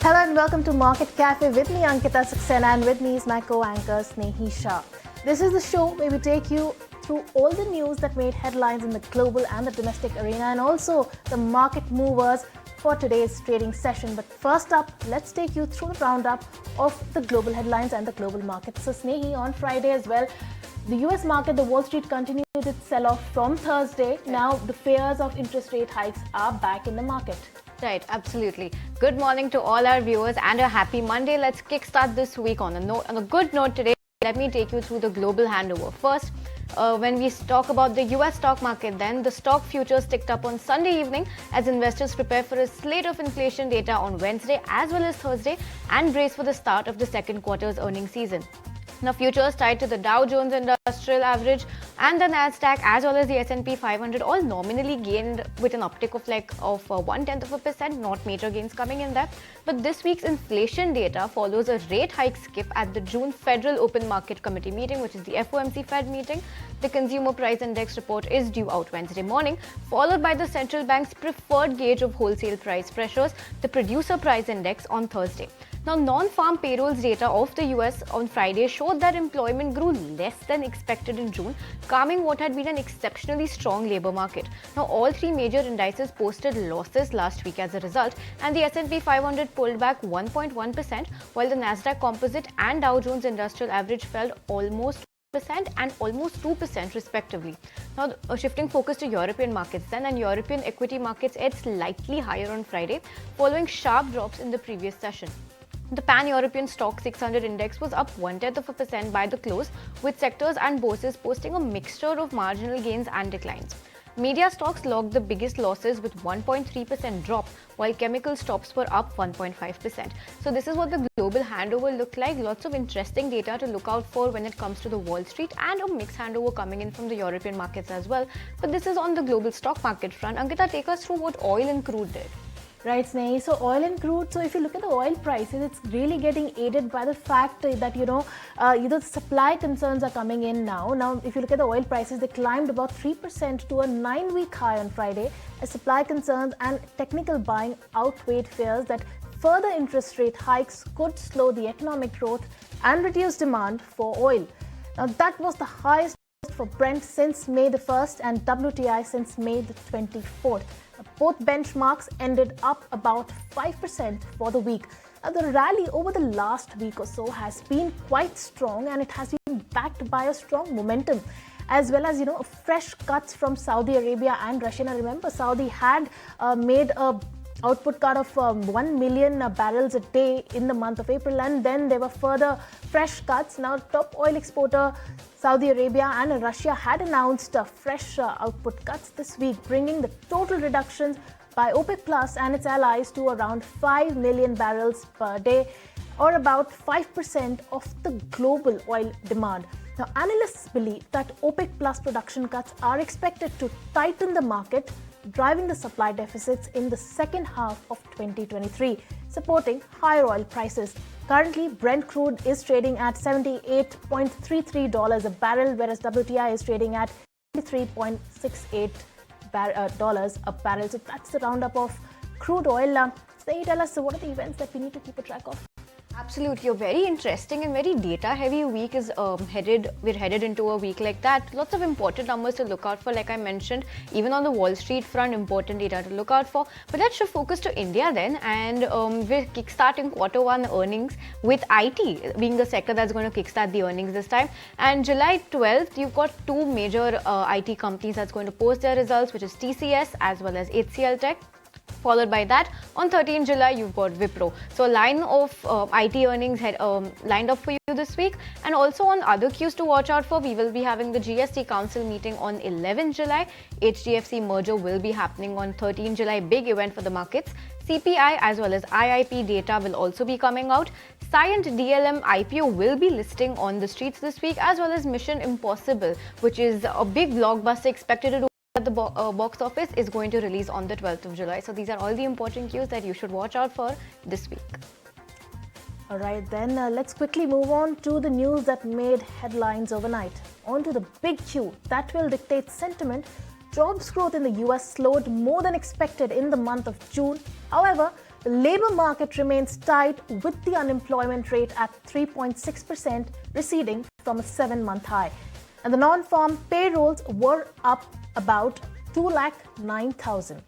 Hello and welcome to Market Cafe with me, Ankita Saxena, and with me is my co-anchor, Snehi Shah. This is the show where we take you through all the news that made headlines in the global and the domestic arena and also the market movers for today's trading session. But first up, let's take you through the roundup of the global headlines and the global markets. So Snehi, on Friday as well, the US market, the Wall Street continued its sell-off from Thursday. Now the fears of interest rate hikes are back in the market. Right, absolutely. Good morning to all our viewers and a happy Monday. Let's kickstart this week on a good note today. Let me take you through the global handover. First, when we talk about the US stock market, then the stock futures ticked up on Sunday evening as investors prepare for a slate of inflation data on Wednesday as well as Thursday and brace for the start of the second quarter's earnings season. Now, futures tied to the Dow Jones Industrial Average and the Nasdaq as well as the S&P 500 all nominally gained with an uptick of 0.1%, not major gains coming in there. But this week's inflation data follows a rate hike skip at the June Federal Open Market Committee meeting, which is the FOMC Fed meeting. The Consumer Price Index report is due out Wednesday morning, followed by the central bank's preferred gauge of wholesale price pressures, the Producer Price Index, on Thursday. Now, non-farm payrolls data of the US on Friday showed that employment grew less than expected in June, calming what had been an exceptionally strong labor market. Now, all three major indices posted losses last week as a result, and the S&P 500 pulled back 1.1%, while the Nasdaq Composite and Dow Jones Industrial Average fell almost and almost 2% respectively. Now, shifting focus to European markets then, and European equity markets edged slightly higher on Friday, following sharp drops in the previous session. The Pan-European Stock 600 index was up 0.1% by the close, with sectors and bourses posting a mixture of marginal gains and declines. Media stocks logged the biggest losses with 1.3% drop, while chemical stocks were up 1.5%. So this is what the global handover looked like. Lots of interesting data to look out for when it comes to the Wall Street, and a mixed handover coming in from the European markets as well. But this is on the global stock market front. Ankita, take us through what oil and crude did. Right, Snehi. So oil and crude, so if you look at the oil prices, it's really getting aided by the fact that, the supply concerns are coming in now. Now, if you look at the oil prices, they climbed about 3% to a 9-week high on Friday as supply concerns and technical buying outweighed fears that further interest rate hikes could slow the economic growth and reduce demand for oil. Now, that was the highest for Brent since May the 1st and WTI since May the 24th. Both benchmarks ended up about 5% for the week. Now, the rally over the last week or so has been quite strong, and it has been backed by a strong momentum, as well as fresh cuts from Saudi Arabia and Russia. Now, remember, Saudi had made a output cut of 1 million barrels a day in the month of April, and then there were further fresh cuts. Now, top oil exporter Saudi Arabia and Russia had announced fresh output cuts this week, bringing the total reductions by OPEC Plus and its allies to around 5 million barrels per day, or about 5% of the global oil demand. Now, analysts believe that OPEC Plus production cuts are expected to tighten the market, driving the supply deficits in the second half of 2023, supporting higher oil prices. Currently, Brent crude is trading at $78.33 a barrel, whereas WTI is trading at $23.68 a barrel. So that's the roundup of crude oil. Say, tell us, what are the events that we need to keep a track of? Absolutely, a very interesting and very data-heavy week is we're headed into a week like that. Lots of important numbers to look out for, like I mentioned. Even on the Wall Street front, important data to look out for. But let's shift focus to India then, and we're kickstarting quarter one earnings with IT being the sector that's going to kickstart the earnings this time. And July 12th, you've got two major IT companies that's going to post their results, which is TCS as well as HCL Tech. Followed by that, on 13 July, you've got Wipro. So a line of IT earnings lined up for you this week. And also on other cues to watch out for, we will be having the GST Council meeting on 11 July. HDFC merger will be happening on 13 July, big event for the markets. CPI as well as IIP data will also be coming out. Cyient DLM IPO will be listing on the streets this week, as well as Mission Impossible, which is a big blockbuster expected to do at the box office, is going to release on the 12th of July. So these are all the important cues that you should watch out for this week. All right, then let's quickly move on to the news that made headlines overnight. On to the big cue that will dictate sentiment. Jobs growth in the US slowed more than expected in the month of June. However, The labor market remains tight with the unemployment rate at 3.6%, receding from a 7-month high. And the non-farm payrolls were up about 209,000.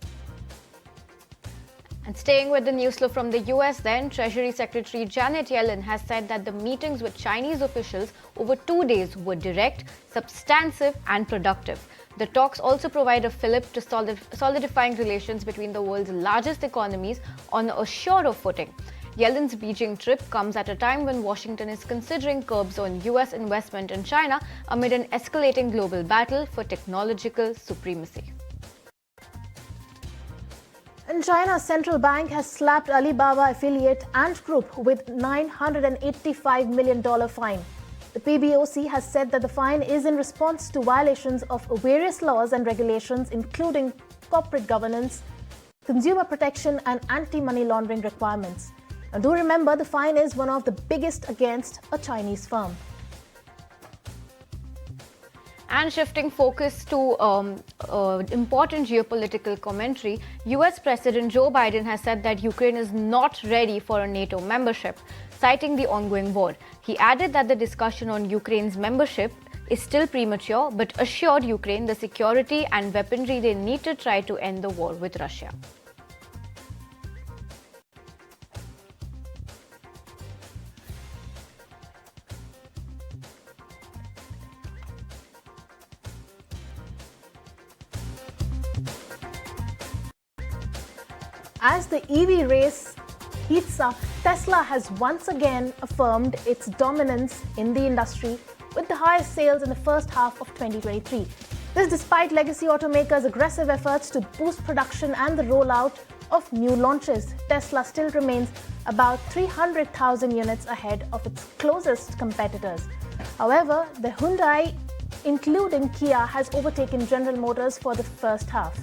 And staying with the news flow from the US then, Treasury Secretary Janet Yellen has said that the meetings with Chinese officials over 2 days were direct, substantive and productive. The talks also provide a fillip to solidifying relations between the world's largest economies on a surer footing. Yellen's Beijing trip comes at a time when Washington is considering curbs on US investment in China amid an escalating global battle for technological supremacy. And China's central bank has slapped Alibaba affiliate Ant Group with $985 million fine. The PBOC has said that the fine is in response to violations of various laws and regulations, including corporate governance, consumer protection, and anti-money laundering requirements. Now, do remember, the fine is one of the biggest against a Chinese firm. And shifting focus to important geopolitical commentary, US President Joe Biden has said that Ukraine is not ready for a NATO membership, citing the ongoing war. He added that the discussion on Ukraine's membership is still premature, but assured Ukraine the security and weaponry they need to try to end the war with Russia. As the EV race heats up, Tesla has once again affirmed its dominance in the industry with the highest sales in the first half of 2023. This despite legacy automakers' aggressive efforts to boost production and the rollout of new launches. Tesla still remains about 300,000 units ahead of its closest competitors. However, the Hyundai, including Kia, has overtaken General Motors for the first half.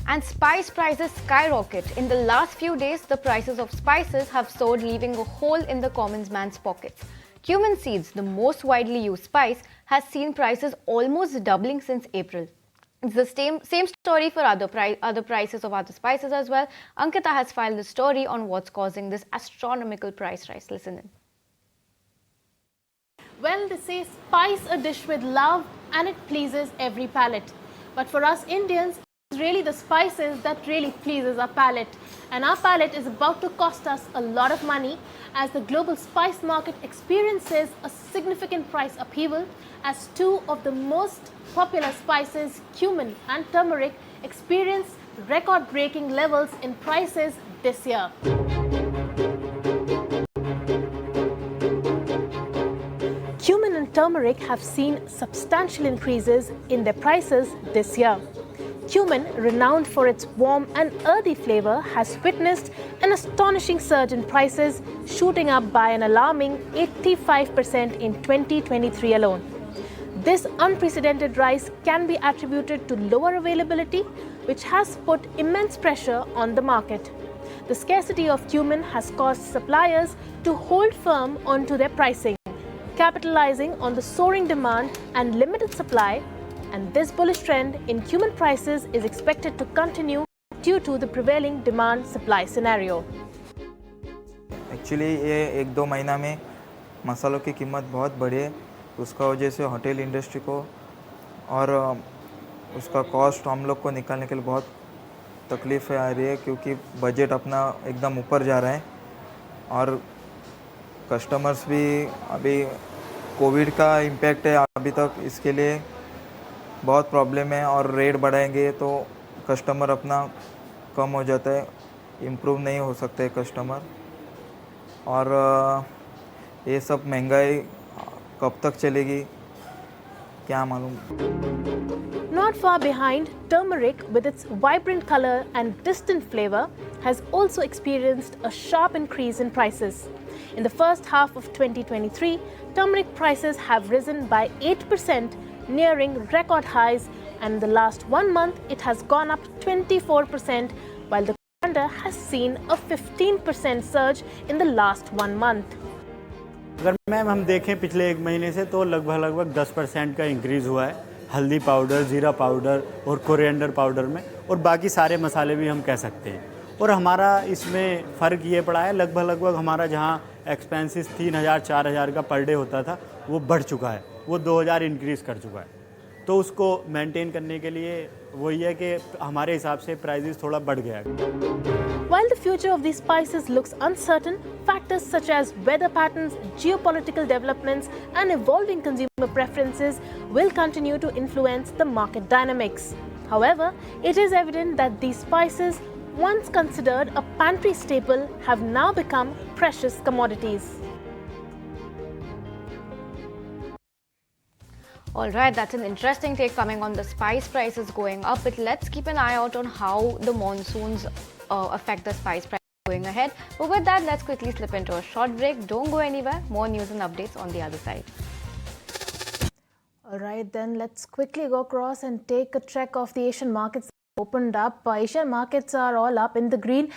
And spice prices skyrocket. In the last few days, the prices of spices have soared, leaving a hole in the common man's pockets. Cumin seeds, the most widely used spice, has seen prices almost doubling since April. It's the same story for other prices of other spices as well. Ankita has filed the story on what's causing this astronomical price rise. Listen in. Well, they say spice a dish with love and it pleases every palate. But for us Indians, it's really the spices that really pleases our palate. And our palate is about to cost us a lot of money as the global spice market experiences a significant price upheaval as two of the most popular spices, cumin and turmeric, experience record-breaking levels in prices this year. Cumin and turmeric have seen substantial increases in their prices this year. Cumin, renowned for its warm and earthy flavor, has witnessed an astonishing surge in prices, shooting up by an alarming 85% in 2023 alone. This unprecedented rise can be attributed to lower availability, which has put immense pressure on the market. The scarcity of cumin has caused suppliers to hold firm onto their pricing, capitalizing on the soaring demand and limited supply. And this bullish trend in cumin prices is expected to continue due to the prevailing demand-supply scenario. Actually ये 1-2 महीना में मसालों की कीमत बहुत बढ़ी है, उसका वजह से होटल इंडस्ट्री को और उसका कॉस्ट हम लोग को निकालने के लिए बहुत तकलीफ़ आ रही है क्योंकि बजट अपना एकदम ऊपर जा रहा है और कस्टमर्स भी अभी कोविड का इम्पैक्ट है अभी तक, इसके लिए बहुत प्रॉब्लम है और रेट बढ़ाएंगे तो कस्टमर अपना कम हो जाता है, इम्प्रूव नहीं हो सकते कस्टमर और ये सब महंगाई कब तक चलेगी क्या मालूम. Not far behind, turmeric, with its vibrant color and distant flavor, has also experienced a sharp increase in prices. In the first half of 2023, turmeric prices have risen by 8%, nearing record highs, and in the last 1 month it has gone up 24%, while the coriander has seen a 15% surge in the last 1 month. अगर ma'am हम देखें पिछले 1 महीने से तो लगभग 10% का increase हुआ है हल्दी पाउडर, ज़ीरा पाउडर और कोरिएंडर पाउडर में, और बाकी सारे मसाले भी हम कह सकते हैं। और हमारा इसमें फ़र्क ये पड़ा है, लगभग हमारा जहाँ एक्सपेंसेस 3,000-4,000 का पर डे होता था वो बढ़ चुका है, वो 2,000 इंक्रीज़ कर चुका है। तो उसको मेंटेन करने के लिए वही है कि हमारे हिसाब से प्राइसेस थोड़ा बढ़ गया है। While the future of these spices looks uncertain, factors such as weather patterns, geopolitical developments, and evolving consumer preferences will continue to influence the market dynamics. However, it is evident that these spices, once considered a pantry staple, have now become precious commodities. Alright, that's an interesting take coming on the spice prices going up, but let's keep an eye out on how the monsoons affect the spice price going ahead. But with that, let's quickly slip into a short break. Don't go anywhere. More news and updates on the other side. Alright, then let's quickly go across and take a trek of the Asian markets opened up. Asian markets are all up in the green.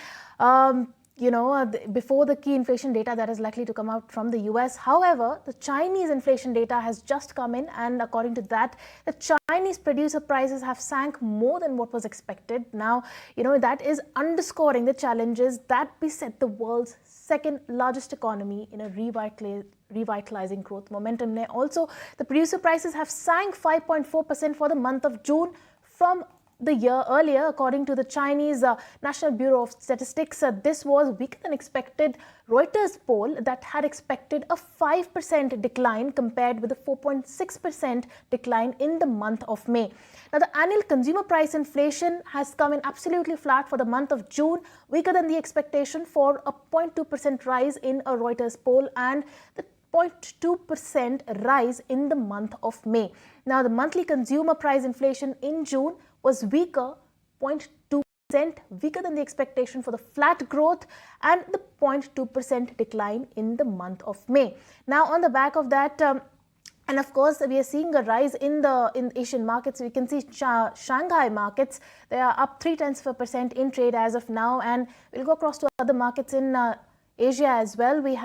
Before the key inflation data that is likely to come out from the US. However, the Chinese inflation data has just come in, and according to that, the Chinese producer prices have sank more than what was expected. Now, that is underscoring the challenges that beset the world's second largest economy in a revitalizing growth momentum. Also, the producer prices have sank 5.4% for the month of June from the year earlier, according to the Chinese National Bureau of Statistics. This was weaker than expected Reuters poll that had expected a 5% decline compared with a 4.6% decline in the month of May. Now, the annual consumer price inflation has come in absolutely flat for the month of June, weaker than the expectation for a 0.2% rise in a Reuters poll and the 0.2% rise in the month of May. Now, the monthly consumer price inflation in June was weaker, 0.2%, weaker than the expectation for the flat growth and the 0.2% decline in the month of May. Now, on the back of that, and of course, we are seeing a rise in Asian markets. We can see Shanghai markets, they are up 0.3% in trade as of now, and we'll go across to other markets in Asia as well. We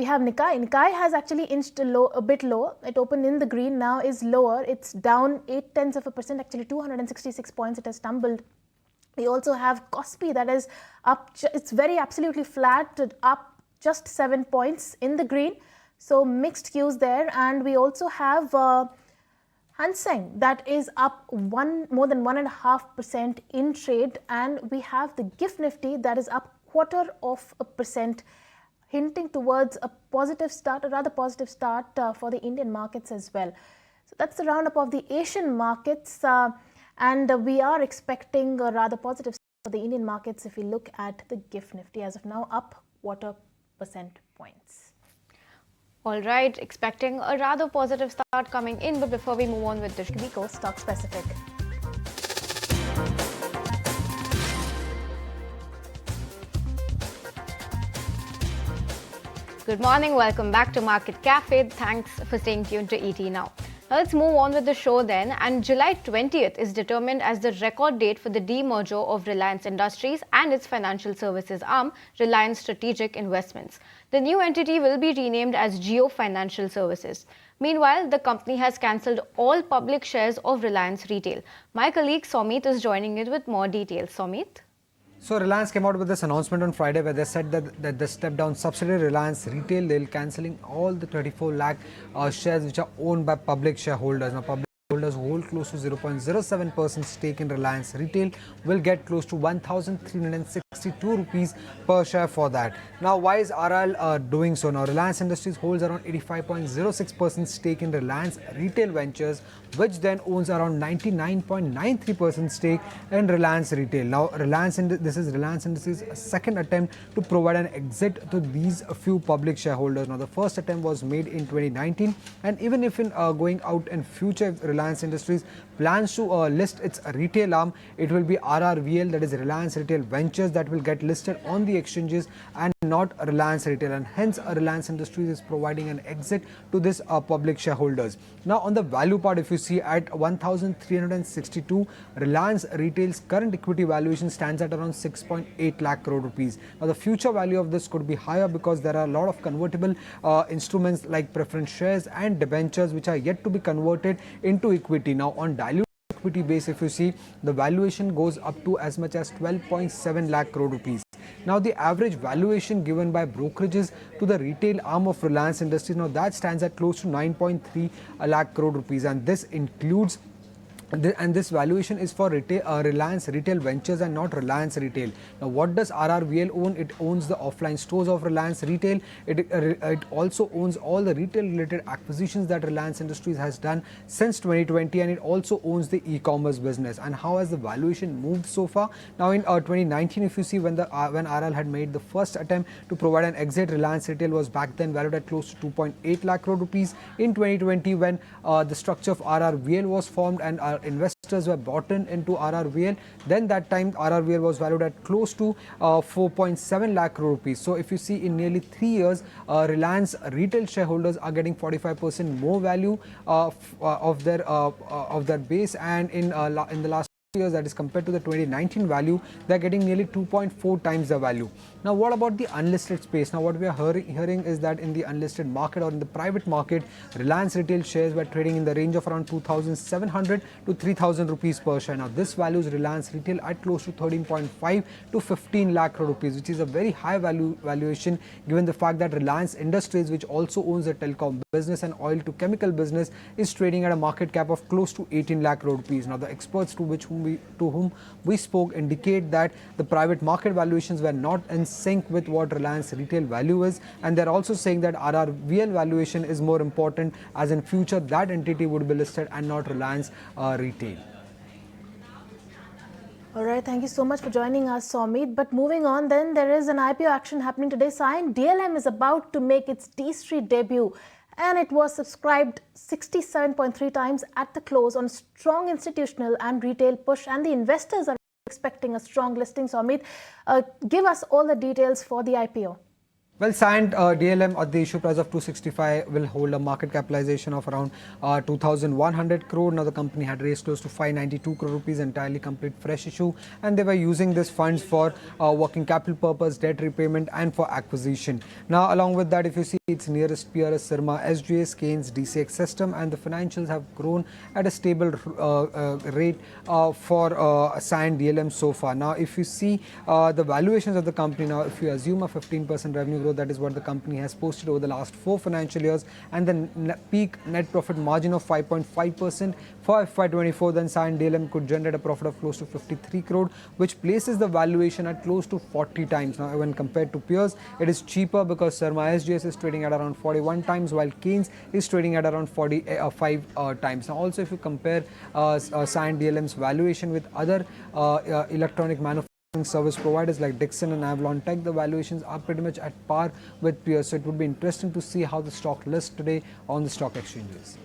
have Nikkei. Nikkei has actually inched a bit low. It opened in the green, now is lower. It's down 0.8%, actually 266 points. It has tumbled. We also have Kospi that is up. It's very absolutely flat, up just 7 points in the green. So mixed cues there. And we also have Hang Seng that is up more than 1.5% in trade. And we have the GIFT Nifty that is up 0.25%. Hinting towards a positive start, a rather positive start for the Indian markets as well. So that's the roundup of the Asian markets, and we are expecting a rather positive start for the Indian markets if we look at the GIFT Nifty as of now, up 0.25 points. All right, expecting a rather positive start coming in, but before we move on with the we go stock specific. Good morning, welcome back to Market Cafe. Thanks for staying tuned to ET Now. Now let's move on with the show then. And July 20th is determined as the record date for the demerger of Reliance Industries and its financial services arm, Reliance Strategic Investments. The new entity will be renamed as Jio Financial Services. Meanwhile, the company has cancelled all public shares of Reliance Retail. My colleague Somit is joining us with more details. Somit? So Reliance came out with this announcement on Friday where they said that the step down subsidiary Reliance Retail, they'll cancelling all the 24 lakh shares which are owned by public shareholders. Now, public shareholders who hold close to 0.07% stake in Reliance Retail will get close to 1,362 rupees per share for that. Now, why is RL doing so? Now, Reliance Industries holds around 85.06% stake in Reliance Retail Ventures, which then owns around 99.93% stake in Reliance Retail. Now, this is Reliance Industries' second attempt to provide an exit to these few public shareholders. Now, the first attempt was made in 2019, and even if in going out in future, Reliance Reliance Industries plans to list its retail arm. It will be RRVL, that is Reliance Retail Ventures, that will get listed on the exchanges and not Reliance Retail, and hence Reliance Industries is providing an exit to this public shareholders. Now on the value part, if you see at 1,362, Reliance Retail's current equity valuation stands at around 6.8 lakh crore rupees. Now the future value of this could be higher because there are a lot of convertible instruments like preference shares and debentures which are yet to be converted into equity. Now on dilute equity base, if you see, the valuation goes up to as much as 12.7 lakh crore rupees. Now the average valuation given by brokerages to the retail arm of Reliance Industries, now that stands at close to 9.3 lakh crore rupees, and this includes and this valuation is for Reliance Retail Ventures and not Reliance Retail. Now what does RRVL own? It owns the offline stores of Reliance Retail. It also owns all the retail related acquisitions that Reliance Industries has done since 2020, and it also owns the e-commerce business. And how has the valuation moved so far? Now in 2019, if you see, when RL had made the first attempt to provide an exit, Reliance Retail was back then valued at close to 2.8 lakh crore rupees. In 2020, when the structure of RRVL was formed and investors were bought into RRVL, then that time RRVL was valued at close to 4.7 lakh crore rupees. So if you see, in nearly 3 years, Reliance retail shareholders are getting 45% more value of their base, and in the last years, that is compared to the 2019 value, they are getting nearly 2.4 times the value. Now what about the unlisted space? Now what we are hearing is that in the unlisted market or in the private market, Reliance Retail shares were trading in the range of around 2,700 to 3,000 rupees per share. Now this values Reliance Retail at close to 13.5 to 15 lakh crore rupees, which is a very high valuation given the fact that Reliance Industries, which also owns the telecom business and oil to chemical business, is trading at a market cap of close to 18 lakh crore rupees. Now the experts to whom we spoke indicate that the private market valuations were not in sync with what Reliance Retail value is, and they're also saying that RRVL valuation is more important, as in future that entity would be listed and not Reliance Retail. All right, thank you so much for joining us, Somit. But moving on, then there is an IPO action happening today. Sign DLM is about to make its D Street debut, and it was subscribed 67.3 times at the close on strong institutional and retail push, and the investors are expecting a strong listing. Somit, give us all the details for the IPO. Well, signed DLM at the issue price of 265 will hold a market capitalization of around 2,100 crore. Now the company had raised close to 592 crore rupees, entirely complete fresh issue, and they were using these funds for working capital purpose, debt repayment and for acquisition. Now along with that, if you see, its nearest peer is Sirma SGS, Keynes, DCX System, and the financials have grown at a stable rate for signed DLM so far. Now if you see the valuations of the company, now if you assume a 15% revenue growth, that is what the company has posted over the last 4 financial years, and the peak net profit margin of 5.5% for FY24, then signed DLM could generate a profit of close to 53 crore, which places the valuation at close to 40 times. Now when compared to peers, it is cheaper because Sirma SGS is trading at around 41 times, while Keynes is trading at around 45 times. Now also, if you compare signed DLM's valuation with other electronic manufacturing service providers like Dixon and Avalon Tech, the valuations are pretty much at par with peers. So it would be interesting to see how the stock lists today on the stock exchanges.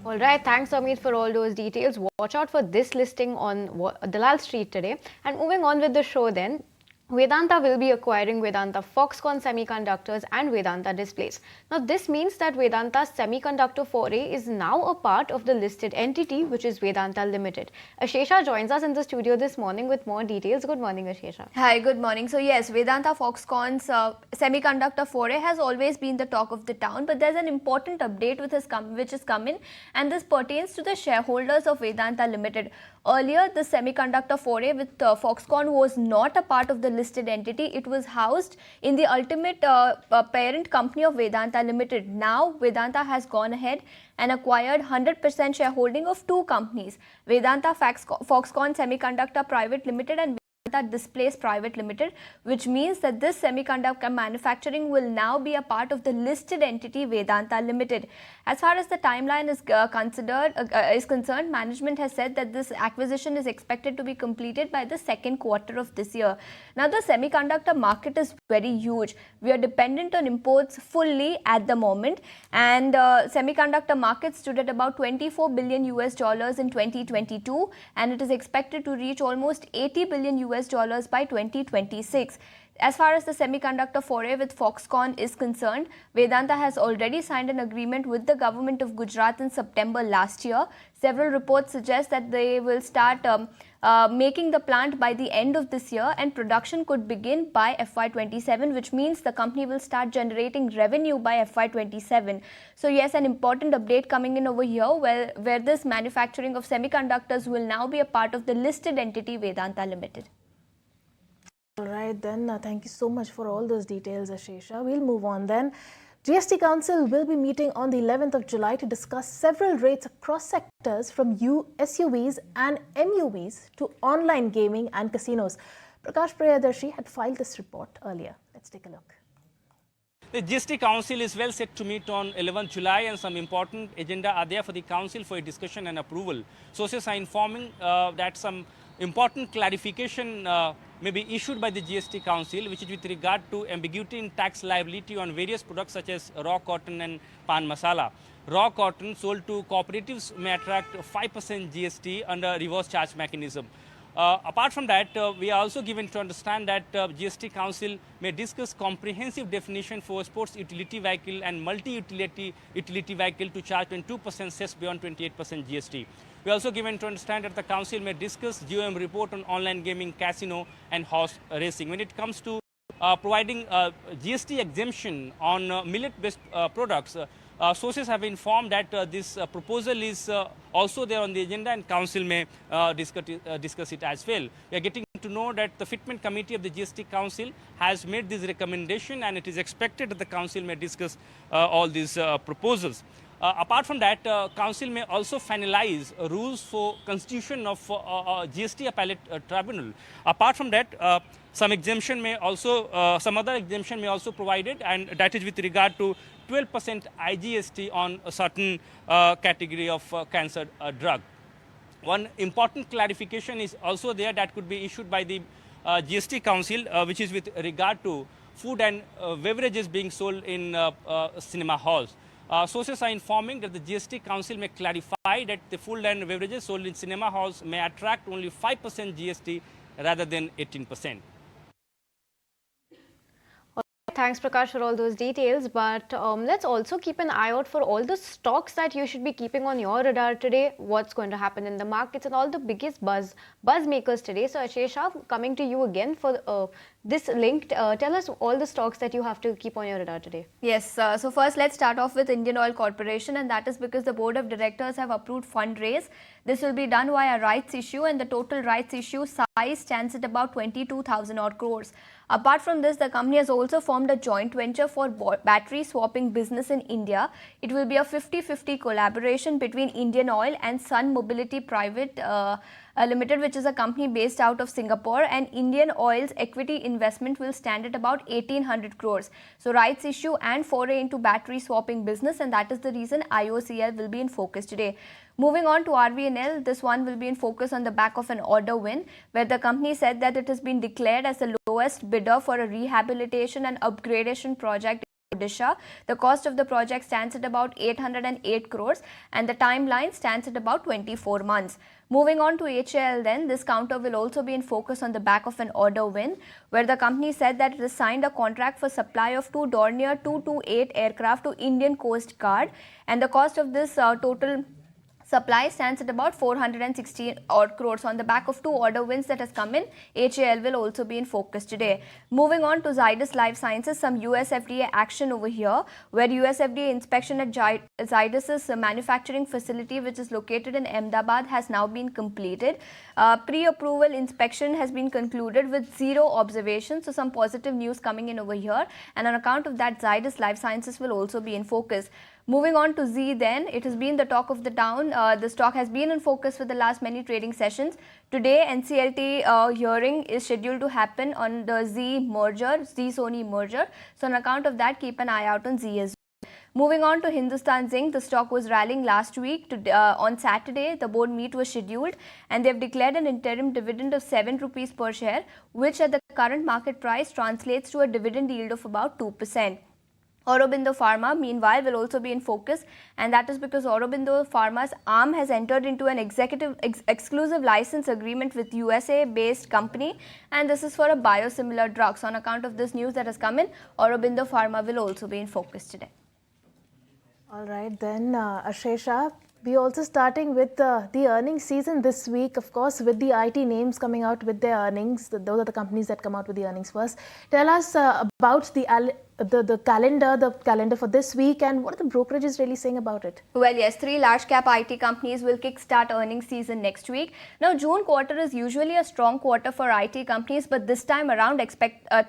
All right, thanks Amit for all those details. Watch out for this listing on Dalal Street today. And moving on with the show then, Vedanta will be acquiring Vedanta Foxconn Semiconductors and Vedanta Displays. Now this means that Vedanta's semiconductor foray is now a part of the listed entity, which is Vedanta Limited. Ashesha joins us in the studio this morning with more details. Good morning, Ashesha. Hi, good morning. So yes, Vedanta Foxconn's semiconductor foray has always been the talk of the town, but there's an important update which has come in, and this pertains to the shareholders of Vedanta Limited. Earlier, the semiconductor foray with Foxconn was not a part of the listed entity. It was housed in the ultimate parent company of Vedanta Limited. Now, Vedanta has gone ahead and acquired 100% shareholding of 2 companies, Vedanta Foxconn Semiconductor Private Limited and Displays Private Limited, which means that this semiconductor manufacturing will now be a part of the listed entity Vedanta Limited. As far as the timeline is concerned, management has said that this acquisition is expected to be completed by the second quarter of this year. Now, the semiconductor market is very huge. We are dependent on imports fully at the moment, and semiconductor market stood at about $24 billion in 2022, and it is expected to reach almost $80 billion by 2026. As far as the semiconductor foray with Foxconn is concerned, Vedanta has already signed an agreement with the government of Gujarat in September last year. Several reports suggest that they will start making the plant by the end of this year, and production could begin by FY27, which means the company will start generating revenue by FY27. So yes, an important update coming in over here where this manufacturing of semiconductors will now be a part of the listed entity Vedanta Limited. All right, then thank you so much for all those details, Ashesha. We'll move on then. GST Council will be meeting on the 11th of July to discuss several rates across sectors from SUVs and MUVs to online gaming and casinos. Prakash Priyadarshi had filed this report earlier. Let's take a look. The GST Council is well set to meet on 11th July, and some important agenda are there for the Council for a discussion and approval. Sources are informing that some important clarification may be issued by the GST Council, which is with regard to ambiguity in tax liability on various products such as raw cotton and pan masala. Raw cotton sold to cooperatives may attract 5% GST under reverse charge mechanism. Apart from that, we are also given to understand that GST Council may discuss comprehensive definition for sports utility vehicle and multi-utility vehicle to charge 22% cess beyond 28% GST. We are also given to understand that the Council may discuss GOM report on online gaming, casino and horse racing. When it comes to providing GST exemption on millet-based products, sources have informed that this proposal is also there on the agenda, and Council may discuss it as well. We are getting to know that the Fitment Committee of the GST Council has made this recommendation, and it is expected that the Council may discuss all these proposals. Apart from that, Council may also finalize rules for constitution of GST appellate tribunal. Apart from that, some exemption may also, some other exemption may also provided, and that is with regard to 12% IGST on a certain category of cancer drug. One important clarification is also there that could be issued by the GST Council, which is with regard to food and beverages being sold in cinema halls. Sources are informing that the GST Council may clarify that the food and beverages sold in cinema halls may attract only 5% GST rather than 18%. Thanks, Prakash, for all those details. But let's also keep an eye out for all the stocks that you should be keeping on your radar today. What's going to happen in the markets and all the biggest buzz makers today. So, Ashesha, coming to you again for this link. Tell us all the stocks that you have to keep on your radar today. Yes, so first let's start off with Indian Oil Corporation, and that is because the Board of Directors have approved fundraise. This will be done via rights issue, and the total rights issue size stands at about 22,000 odd crores. Apart from this, the company has also formed a joint venture for battery swapping business in India. It will be a 50-50 collaboration between Indian Oil and Sun Mobility Private Limited, which is a company based out of Singapore, and Indian Oil's equity investment will stand at about 1,800 crores. So rights issue and foray into battery swapping business, and that is the reason IOCL will be in focus today. Moving on to RVNL, this one will be in focus on the back of an order win, where the company said that it has been declared as the lowest bidder for a rehabilitation and upgradation project in Odisha. The cost of the project stands at about 808 crores, and the timeline stands at about 24 months. Moving on to HAL then, this counter will also be in focus on the back of an order win, where the company said that it has signed a contract for supply of 2 Dornier 228 aircraft to Indian Coast Guard, and the cost of this total supply stands at about 416 odd crores. On the back of 2 order wins that has come in, HAL will also be in focus today. Moving on to Zydus Life Sciences, some US FDA action over here, where US FDA inspection at Zydus's manufacturing facility, which is located in Ahmedabad, has now been completed. Pre-approval inspection has been concluded with 0 observations, so some positive news coming in over here, and on account of that, Zydus Life Sciences will also be in focus. Moving on to Z then, it has been the talk of the town. The stock has been in focus for the last many trading sessions. Today, NCLT hearing is scheduled to happen on the Z-Sony merger. So on account of that, keep an eye out on Z as well. Moving on to Hindustan Zinc, the stock was rallying last week. On Saturday, the board meet was scheduled and they have declared an interim dividend of 7 rupees per share, which at the current market price translates to a dividend yield of about 2%. Aurobindo Pharma, meanwhile, will also be in focus, and that is because Aurobindo Pharma's arm has entered into an exclusive license agreement with USA-based company, and this is for a biosimilar drug. So on account of this news that has come in, Aurobindo Pharma will also be in focus today. All right, then, Ashesha, we are also starting with the earnings season this week, of course, with the IT names coming out with their earnings. Those are the companies that come out with the earnings first. Tell us about the calendar for this week, and what are the brokerages really saying about it? Well, yes, 3 large cap IT companies will kickstart earnings season next week. Now, June quarter is usually a strong quarter for IT companies, but this time around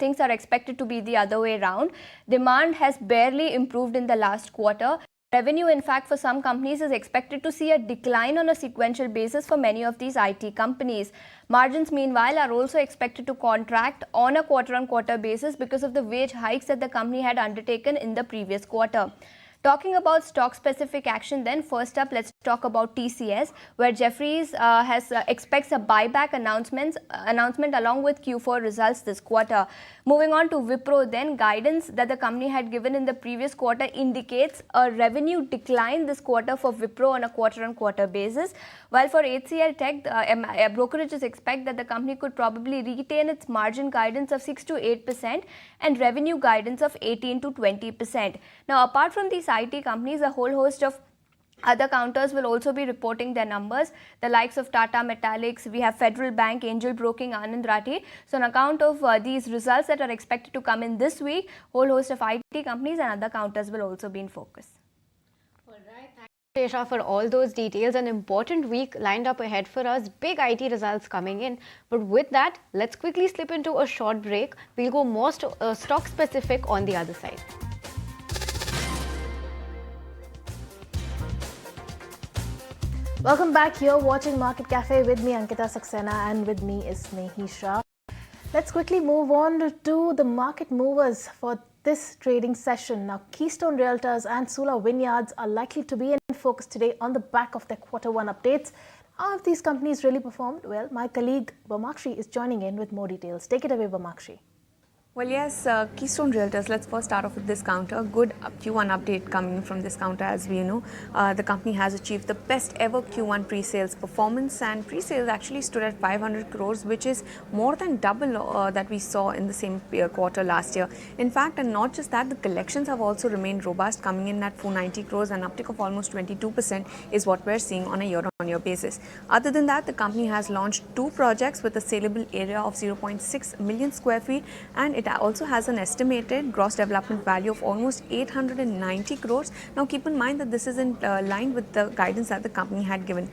things are expected to be the other way around. Demand has barely improved in the last quarter. Revenue, in fact, for some companies is expected to see a decline on a sequential basis for many of these IT companies. Margins, meanwhile, are also expected to contract on a quarter-on-quarter basis because of the wage hikes that the company had undertaken in the previous quarter. Talking about stock-specific action then, first up, let's talk about TCS, where Jefferies expects a buyback announcement along with Q4 results this quarter. Moving on to Wipro then, guidance that the company had given in the previous quarter indicates a revenue decline this quarter for Wipro on a quarter-on-quarter basis. While for HCL Tech, brokerages expect that the company could probably retain its margin guidance of 6 to 8% and revenue guidance of 18 to 20%. Now, apart from these IT companies, a whole host of other counters will also be reporting their numbers. The likes of Tata Metallics, we have Federal Bank, Angel Broking, Anand Rathi. So on account of these results that are expected to come in this week, whole host of IT companies and other counters will also be in focus. Shesha, for all those details. An important week lined up ahead for us, big IT results coming in. But with that, let's quickly slip into a short break. We'll go more stock specific on the other side. Welcome back. You're watching Market Cafe with me, Ankita Saxena, and with me is Snehi Shah. Let's quickly move on to the market movers for this trading session. Now, Keystone Realtors and Sula Vineyards are likely to be in focus today on the back of their Q1 updates. How have these companies really performed? Well, my colleague Bamakshi is joining in with more details. Take it away, Bamakshi. Well, yes, Keystone Realtors, let's first start off with this counter. Good Q1 update coming from this counter. As we know, the company has achieved the best ever Q1 pre-sales performance, and pre-sales actually stood at 500 crores, which is more than double that we saw in the same quarter last year. In fact, and not just that, the collections have also remained robust, coming in at 490 crores, an uptick of almost 22% is what we're seeing on a year-on-year basis. Other than that, the company has launched 2 projects with a saleable area of 0.6 million square feet, and it also has an estimated gross development value of almost 890 crores. Now, keep in mind that this is in line with the guidance that the company had given.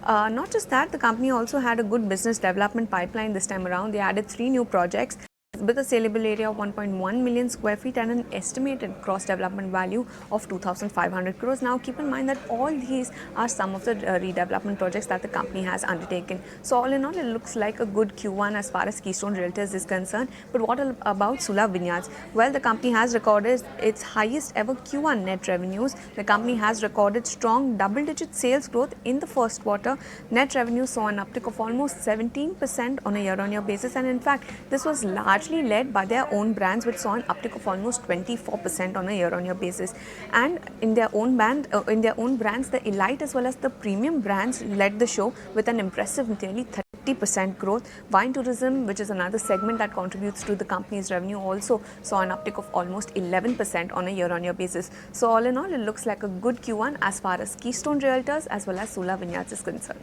Not just that, the company also had a good business development pipeline this time around. They added 3 new projects with a saleable area of 1.1 million square feet and an estimated gross development value of 2,500 crores. Now, keep in mind that all these are some of the redevelopment projects that the company has undertaken. So, all in all, it looks like a good Q1 as far as Keystone Realtors is concerned. But what about Sula Vineyards? Well, the company has recorded its highest ever Q1 net revenues. The company has recorded strong double-digit sales growth in the first quarter. Net revenue saw an uptick of almost 17% on a year-on-year basis, and in fact, this was largely led by their own brands, which saw an uptick of almost 24% on a year-on-year basis. And in their own brands, the elite as well as the premium brands led the show with an impressive nearly 30% growth. Wine tourism, which is another segment that contributes to the company's revenue, also saw an uptick of almost 11% on a year-on-year basis. So all in all, it looks like a good Q1 as far as Keystone Realtors as well as Sula Vineyards is concerned.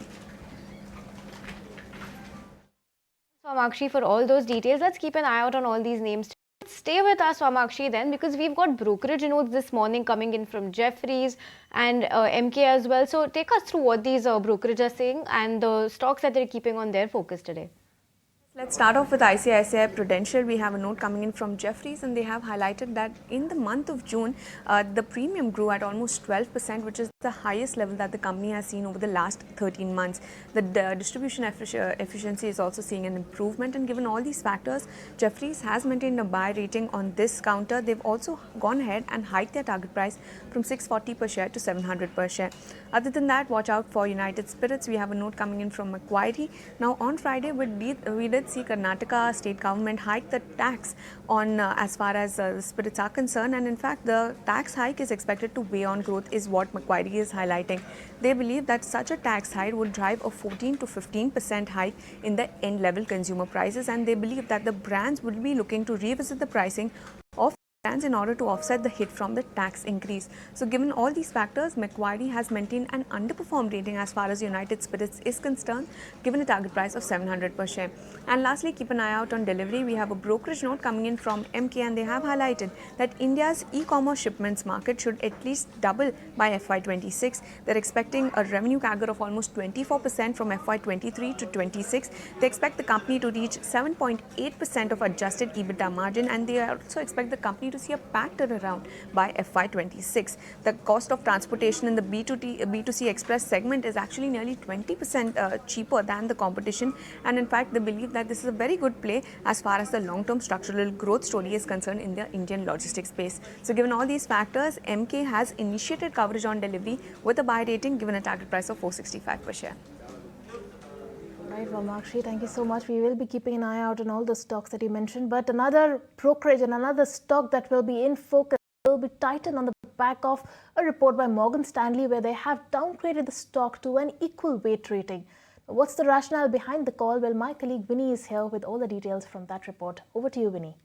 Swamakshi, for all those details. Let's keep an eye out on all these names. Stay with us, Swamakshi, then, because we've got brokerage notes this morning coming in from Jefferies and MK as well. So take us through what these brokerages are saying and the stocks that they're keeping on their focus today. Let's start off with ICICI Prudential. We have a note coming in from Jefferies, and they have highlighted that in the month of June, the premium grew at almost 12%, which is the highest level that the company has seen over the last 13 months. The distribution efficiency is also seeing an improvement, and given all these factors, Jefferies has maintained a buy rating on this counter. They've also gone ahead and hiked their target price from 640 per share to 700 per share. Other than that, watch out for United Spirits. We have a note coming in from Macquarie. Now, on Friday, we did see Karnataka state government hike the tax on as far as the spirits are concerned, and in fact the tax hike is expected to weigh on growth, is what Macquarie is highlighting. They believe that such a tax hike would drive a 14 to 15% hike in the end level consumer prices, and they believe that the brands will be looking to revisit the pricing of brands in order to offset the hit from the tax increase. So given all these factors, Macquarie has maintained an underperformed rating as far as United Spirits is concerned, given a target price of 700 per share. And lastly, keep an eye out on delivery. We have a brokerage note coming in from MK, and they have highlighted that India's e-commerce shipments market should at least double by FY26. They're expecting a revenue CAGR of almost 24% from FY23 to 26. They expect the company to reach 7.8% of adjusted EBITDA margin, and they also expect the company to see a PAT turnaround by FY26. The cost of transportation in the B2C express segment is actually nearly 20% cheaper than the competition, and in fact they believe that this is a very good play as far as the long-term structural growth story is concerned in the Indian logistics space. So given all these factors, MK has initiated coverage on delivery with a buy rating given a target price of 465 per share. Right, well, Markshi, thank you so much. We will be keeping an eye out on all the stocks that you mentioned. But another brokerage and another stock that will be in focus will be Titan on the back of a report by Morgan Stanley where they have downgraded the stock to an equal weight rating. What's the rationale behind the call? Well, my colleague Vinny is here with all the details from that report. Over to you, Vinny.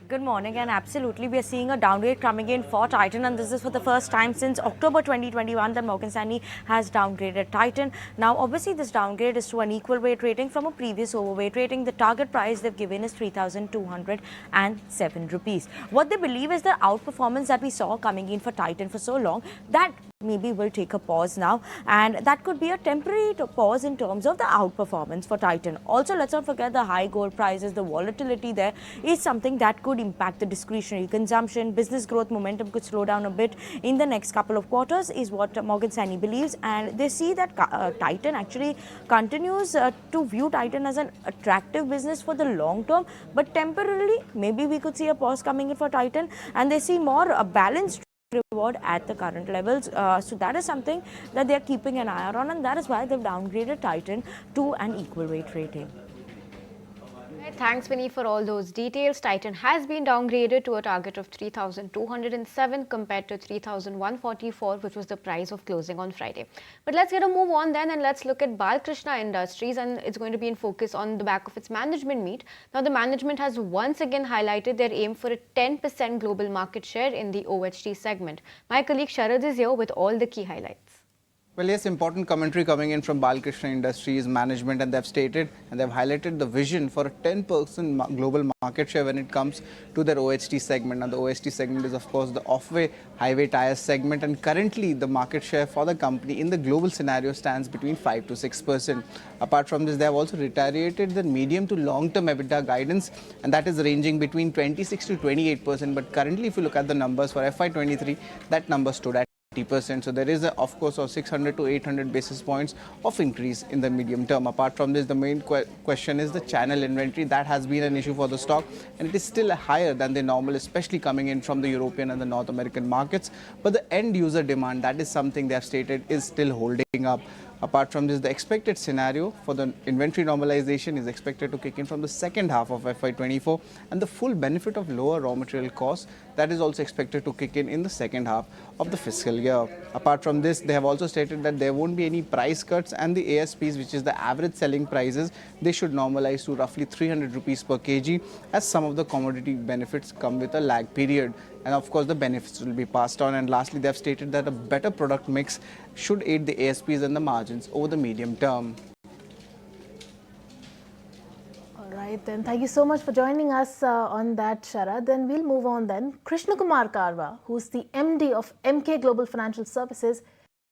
Good morning, and absolutely we are seeing a downgrade coming in for Titan, and this is for the first time since October 2021 that Morgan Stanley has downgraded Titan. Now obviously this downgrade is to an equal weight rating from a previous overweight rating. The target price they've given is 3,207 rupees. What they believe is the outperformance that we saw coming in for Titan for so long, that maybe will take a pause now, and that could be a temporary pause in terms of the outperformance for Titan. Also, let's not forget the high gold prices. The volatility there is something that could impact the discretionary consumption. Business growth momentum could slow down a bit in the next couple of quarters is what Morgan Stanley believes, and they see that Titan actually continues to view Titan as an attractive business for the long term, but temporarily maybe we could see a pause coming in for Titan, and they see more balanced reward at the current levels. So that is something that they are keeping an eye out on, and that is why they've downgraded Titan to an equal weight rating. Thanks, Vinny, for all those details. Titan has been downgraded to a target of 3,207 compared to 3,144, which was the price of closing on Friday. But let's get a move on then, and let's look at Balkrishna Industries, and it's going to be in focus on the back of its management meet. Now, the management has once again highlighted their aim for a 10% global market share in the OHT segment. My colleague Sharad is here with all the key highlights. Well, yes, important commentary coming in from Balkrishna Industries management, and they've stated and they've highlighted the vision for a 10% global market share when it comes to their OHT segment. And the OHT segment is, of course, the off-way highway tires segment, and currently the market share for the company in the global scenario stands between 5 to 6%. Apart from this, they have also reiterated the medium to long-term EBITDA guidance, and that is ranging between 26 to 28%. But currently, if you look at the numbers for FY23, that number stood at 80%. So there is, of course, of 600 to 800 basis points of increase in the medium term. Apart from this, the main question is the channel inventory. That has been an issue for the stock, and it is still higher than the normal, especially coming in from the European and the North American markets. But the end user demand, that is something they have stated is still holding up. Apart from this, the expected scenario for the inventory normalization is expected to kick in from the second half of FY24, and the full benefit of lower raw material costs, that is also expected to kick in the second half of the fiscal year. Apart from this, they have also stated that there won't be any price cuts, and the ASPs, which is the average selling prices, they should normalize to roughly 300 rupees per kg, as some of the commodity benefits come with a lag period. And of course, the benefits will be passed on. And lastly, they have stated that a better product mix should aid the ASPs and the margins over the medium term. All right, then. Thank you so much for joining us on that, Sharad. Then we'll move on then. Krishna Kumar Karwa, who's the MD of MK Global Financial Services,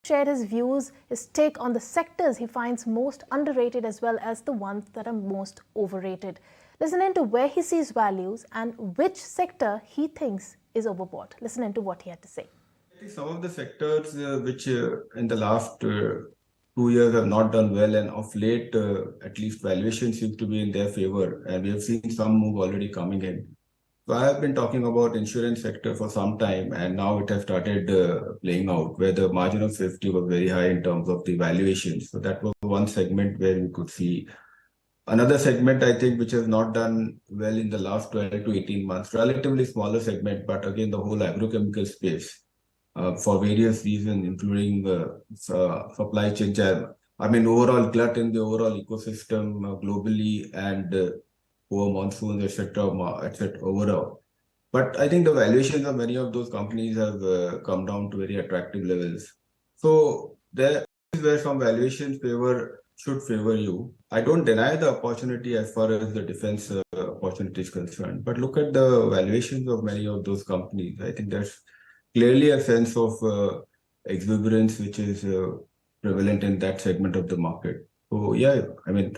share his views, his take on the sectors he finds most underrated as well as the ones that are most overrated. Listen into where he sees values and which sector he thinks is overbought. Listen into what he had to say. I think some of the sectors which in the last 2 years have not done well, and of late, at least valuation seems to be in their favor, and we have seen some move already coming in. So I have been talking about insurance sector for some time, and now it has started playing out where the margin of safety was very high in terms of the valuations. So that was one segment where we could see. Another segment, I think, which has not done well in the last 12 to 18 months, relatively smaller segment, but again, the whole agrochemical space, for various reasons, including supply chain jam. I mean, overall glut in the overall ecosystem globally, and poor monsoons, etc. overall. But I think the valuations of many of those companies have come down to very attractive levels. So there is where some valuations should favor you. I don't deny the opportunity as far as the defense opportunity is concerned, but look at the valuations of many of those companies. I think there's clearly a sense of exuberance which is prevalent in that segment of the market. So yeah, I mean,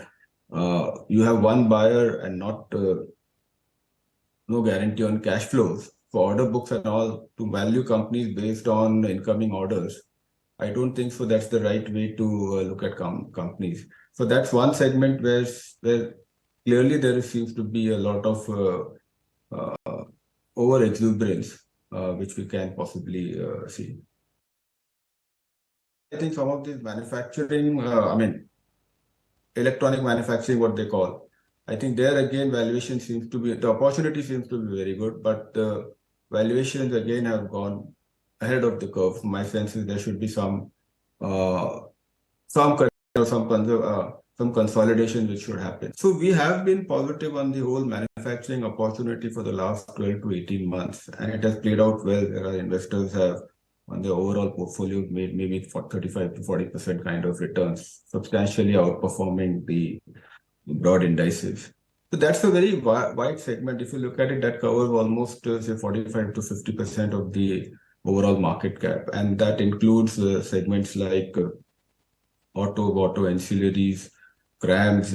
you have one buyer and not no guarantee on cash flows for order books and all to value companies based on incoming orders. I don't think so. That's the right way to look at companies. So that's one segment where clearly there seems to be a lot of over exuberance, which we can possibly see. I think some of these manufacturing, electronic manufacturing, what they call, I think there again valuation seems to be, the opportunity seems to be very good, but the valuations again have gone ahead of the curve. My sense is there should be some consolidation which should happen. So we have been positive on the whole manufacturing opportunity for the last 12 to 18 months, and it has played out well. There are investors have on the overall portfolio made maybe 35 to 40% kind of returns, substantially outperforming the broad indices. So that's a very wide segment. If you look at it, that covers almost say 45 to 50% of the overall market cap, and that includes segments like auto ancillaries, CRAMs,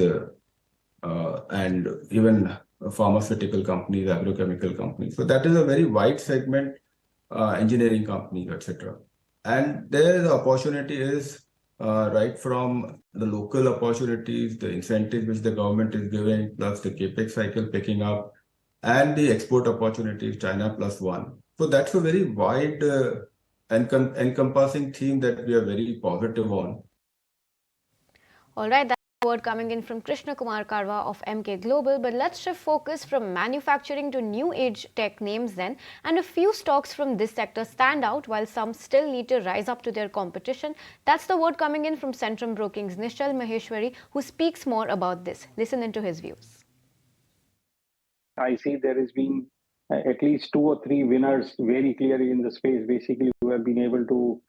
and even pharmaceutical companies, agrochemical companies. So that is a very wide segment, engineering companies, etc. And there the opportunity is right from the local opportunities, the incentives which the government is giving, plus the capex cycle picking up, and the export opportunities, China plus one. So that's a very wide encompassing theme that we are very positive on. All right, that's a word coming in from Krishna Kumar Karwa of MK Global. But let's shift focus from manufacturing to new age tech names then. And a few stocks from this sector stand out while some still need to rise up to their competition. That's the word coming in from Centrum Broking's Nishal Maheshwari, who speaks more about this. Listen into his views. I see there has been at least 2 or 3 winners very clearly in the space, basically, who have been able to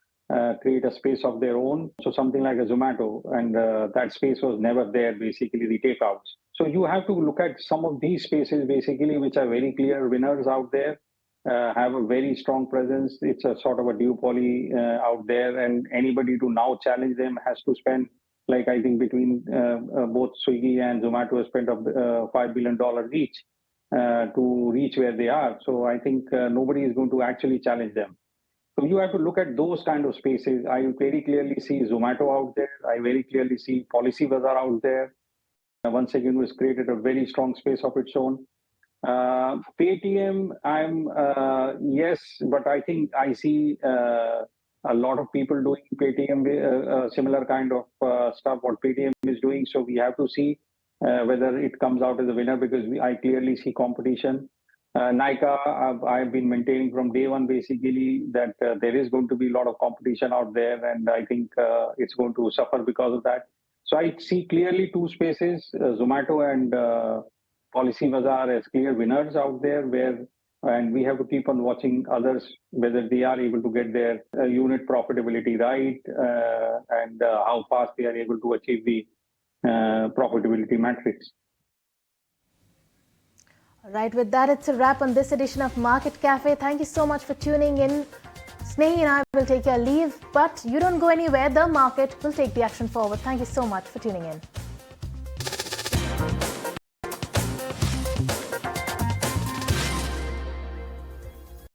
create a space of their own. So something like a Zomato, and that space was never there, basically, the takeouts. So you have to look at some of these spaces, basically, which are very clear winners out there, have a very strong presence. It's a sort of a duopoly out there, and anybody to now challenge them has to spend, like I think between both Swiggy and Zomato have spent $5 billion each to reach where they are. So I think nobody is going to actually challenge them. So you have to look at those kind of spaces. I very clearly see Zomato out there. I very clearly see Policy Bazaar out there. Once again, was created a very strong space of its own. Paytm, yes, but I think I see a lot of people doing Paytm, similar kind of stuff what Paytm is doing. So we have to see whether it comes out as a winner, because I clearly see competition. Nykaa, I've been maintaining from day one, basically, that there is going to be a lot of competition out there, and I think it's going to suffer because of that. So I see clearly 2 spaces, Zomato and Policy Bazaar, as clear winners out there, and we have to keep on watching others, whether they are able to get their unit profitability right, and how fast they are able to achieve the profitability metrics. All right, with that, it's a wrap on this edition of Market Cafe. Thank you so much for tuning in. Snehi and I will take your leave, but you don't go anywhere. The market will take the action forward. Thank you so much for tuning in.